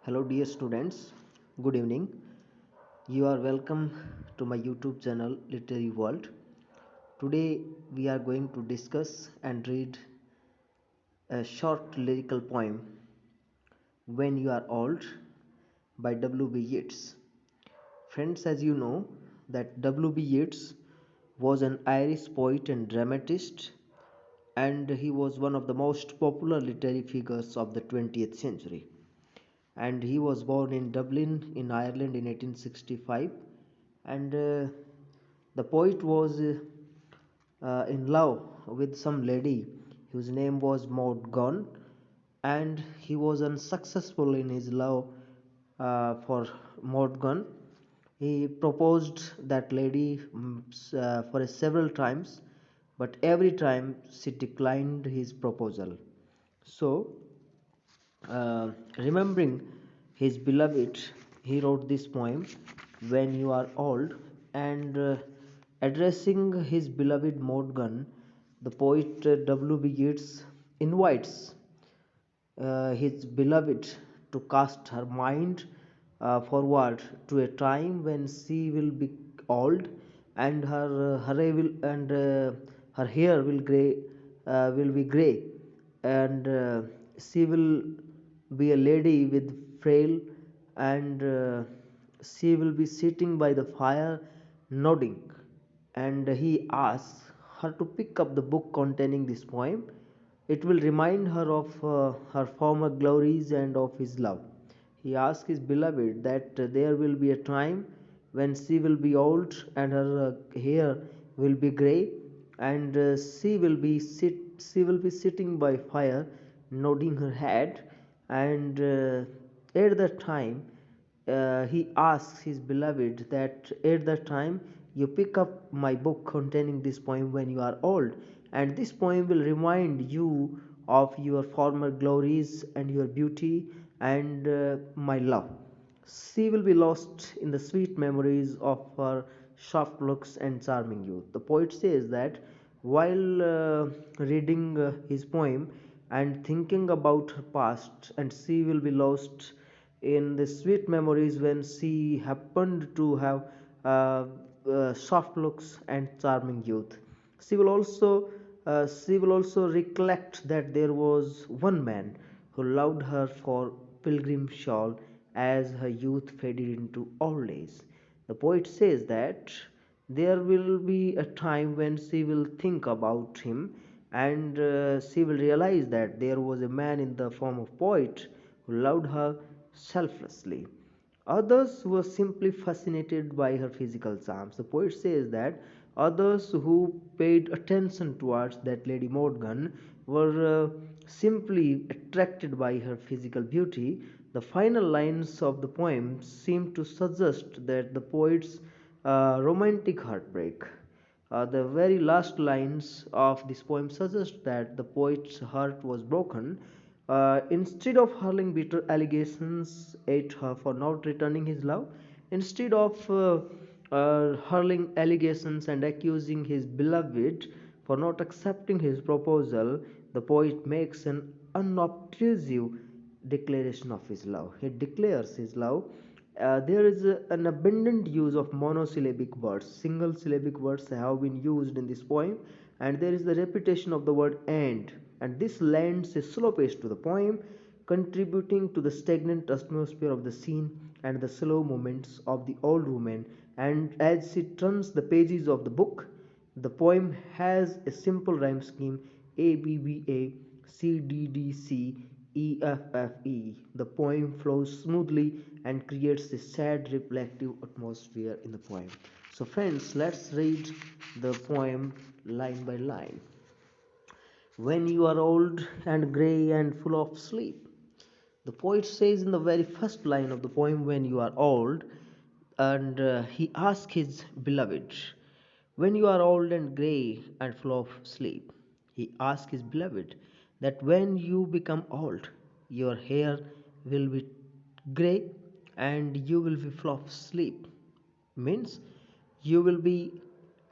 Hello, dear students. Good evening. You are welcome to my YouTube channel, Literary World. Today, we are going to discuss and read a short lyrical poem, When You Are Old, by W.B. Yeats. Friends, as you know, that W.B. Yeats was an Irish poet and dramatist, and he was one of the most popular literary figures of the 20th century. And he was born in Dublin in Ireland in 1865, and the poet was in love with some lady whose name was Maud Gonne, and he was unsuccessful in his love for Maud Gonne. He proposed that lady for several times, but every time she declined his proposal. So remembering his beloved, he wrote this poem, When You Are Old, and addressing his beloved Morgan, the poet W.B. Yeats invites his beloved to cast her mind forward to a time when she will be old and her hair will be gray, and she will be a lady with frail, and she will be sitting by the fire nodding, and he asks her to pick up the book containing this poem. It will remind her of her former glories and of his love. He asks his beloved that there will be a time when she will be old and her hair will be grey, and she will be sitting by fire nodding her head, and at that time he asks his beloved that at that time you pick up my book containing this poem when you are old, and this poem will remind you of your former glories and your beauty and my love. She will be lost in the sweet memories of her soft looks and charming youth. The poet says that while reading his poem and thinking about her past, and she will be lost in the sweet memories when she happened to have soft looks and charming youth. She will also recollect that there was one man who loved her for pilgrim shawl as her youth faded into old age. The poet says that there will be a time when she will think about him, and she will realize that there was a man in the form of poet who loved her selflessly. Others were simply fascinated by her physical charms. The poet says that others who paid attention towards that Lady Morgan were simply attracted by her physical beauty. The final lines of the poem seem to suggest that the poet's romantic heartbreak. The very last lines of this poem suggest that the poet's heart was broken. Instead of hurling bitter allegations at her for not returning his love, instead of hurling allegations and accusing his beloved for not accepting his proposal, the poet makes an unobtrusive declaration of his love. He declares his love. There is an abundant use of monosyllabic words. Single syllabic words have been used in this poem, and there is the repetition of the word and this lends a slow pace to the poem, contributing to the stagnant atmosphere of the scene and the slow movements of the old woman. And as she turns the pages of the book, the poem has a simple rhyme scheme: A B B A C D D C E F F E. The poem flows smoothly and creates a sad reflective atmosphere in the poem. So friends, let's read the poem line by line. When you are old and grey and full of sleep. The poet says in the very first line of the poem, when you are old, and he asks his beloved, when you are old and grey and full of sleep. He asks his beloved that when you become old, your hair will be grey and you will be full of sleep. Means you will be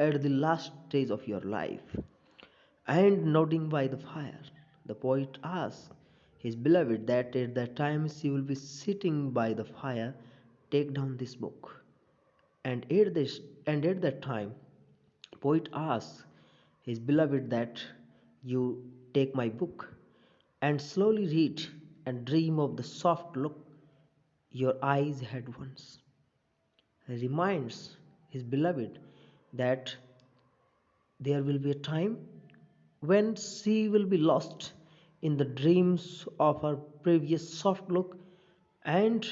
at the last stage of your life and nodding by the fire. The poet asks, his beloved that at that time she will be sitting by the fire, take down this book. And at that time, poet asks his beloved that you take my book and slowly read and dream of the soft look your eyes had once. He reminds his beloved that there will be a time when she will be lost in the dreams of her previous soft look and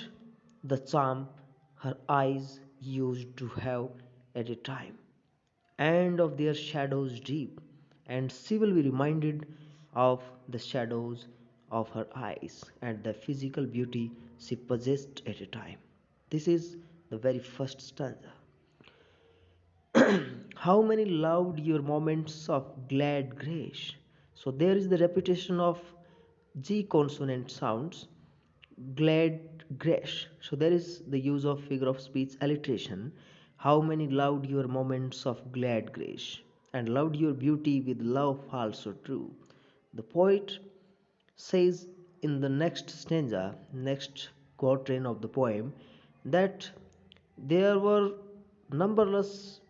the charm her eyes used to have at a time, and of their shadows deep, and she will be reminded of the shadows of her eyes and the physical beauty she possessed at a time. This is the very first stanza. How many loved your moments of glad grace? So there is the repetition of G consonant sounds, glad grace. So there is the use of figure of speech alliteration. How many loved your moments of glad grace and loved your beauty with love false or true? The poet says in the next stanza, next quatrain of the poem, that there were numberless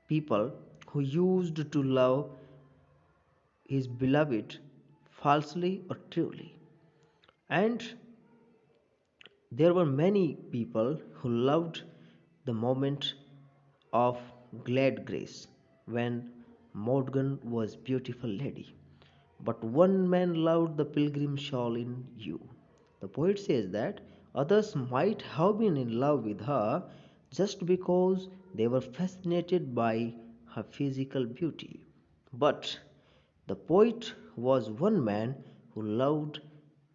people who used to love his beloved falsely or truly. And there were many people who loved the moment of glad grace when Morgan was beautiful lady. But one man loved the pilgrim shawl in you. The poet says that others might have been in love with her just because they were fascinated by her physical beauty. But the poet was one man who loved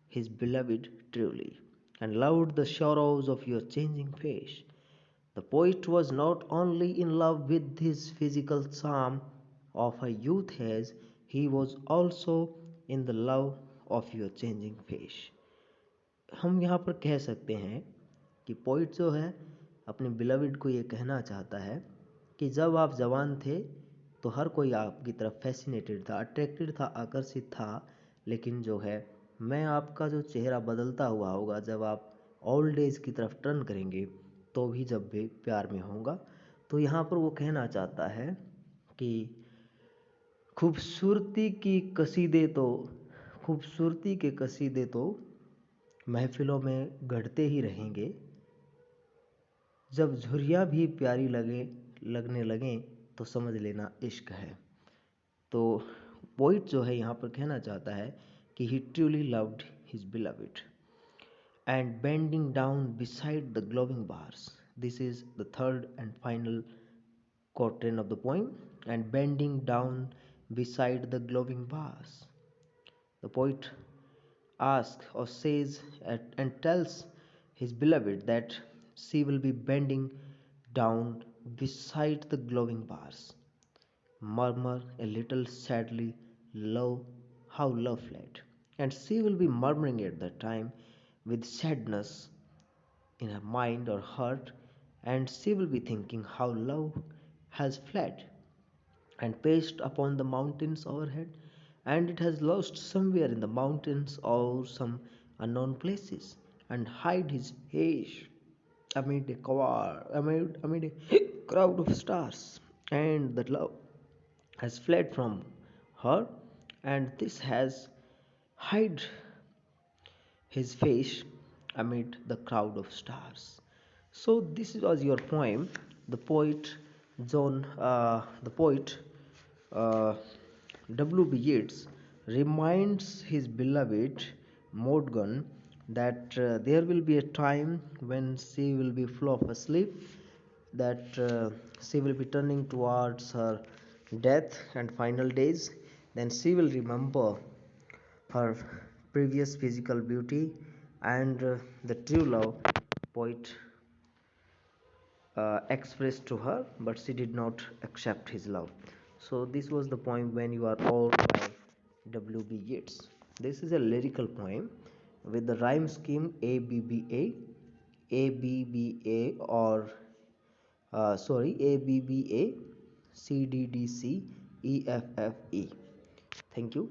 his beloved truly and loved the sorrows of your changing face. The poet was not only in love with his physical charm of her youth as he was also in the love of your changing face. हम यहाँ पर कह सकते हैं कि poet जो है अपने बिलविड को ये कहना चाहता है कि जब आप जवान थे तो हर कोई आपकी तरफ फैसिनेटेड था, अट्रैक्टेड था, आकर्षित था। लेकिन जो है मैं आपका जो चेहरा बदलता हुआ होगा जब आप ओल्ड एज की तरफ टर्न करेंगे तो भी जब भी प्यार में होगा। तो यहाँ पर वो कहना चाहता है कि खूबसूरती की कसीदे तो खूबसूरती के कसीदे तो महफिलों में गढ़ते ही रहेंगे, जब झुर्रियाँ भी प्यारी लगने लगें तो समझ लेना इश्क है। तो पोइट जो है यहाँ पर कहना चाहता है कि he truly loved his beloved and bending down beside the glowing bars. This is the third and final quatrain of the poem. And bending down beside the glowing bars. The poet asks or says and tells his beloved that she will be bending down beside the glowing bars. Murmur a little sadly, love, how love fled. And she will be murmuring at that time with sadness in her mind or heart, and she will be thinking how love has fled and passed upon the mountains overhead, and it has lost somewhere in the mountains or some unknown places, and hide his face amid a crowd of stars, and the love has fled from her, and this has hid his face amid the crowd of stars. So this was your poem. The poet the poet uh, W.B. Yeats reminds his beloved Morgan that there will be a time when she will be full of asleep, that she will be turning towards her death and final days. Then she will remember her previous physical beauty and the true love poet expressed to her, but she did not accept his love. So this was the poem When You Are Old by W.B. Yeats. This is a lyrical poem with the rhyme scheme ABBA, ABBA or ABBA, CDDC, EFFE. Thank you.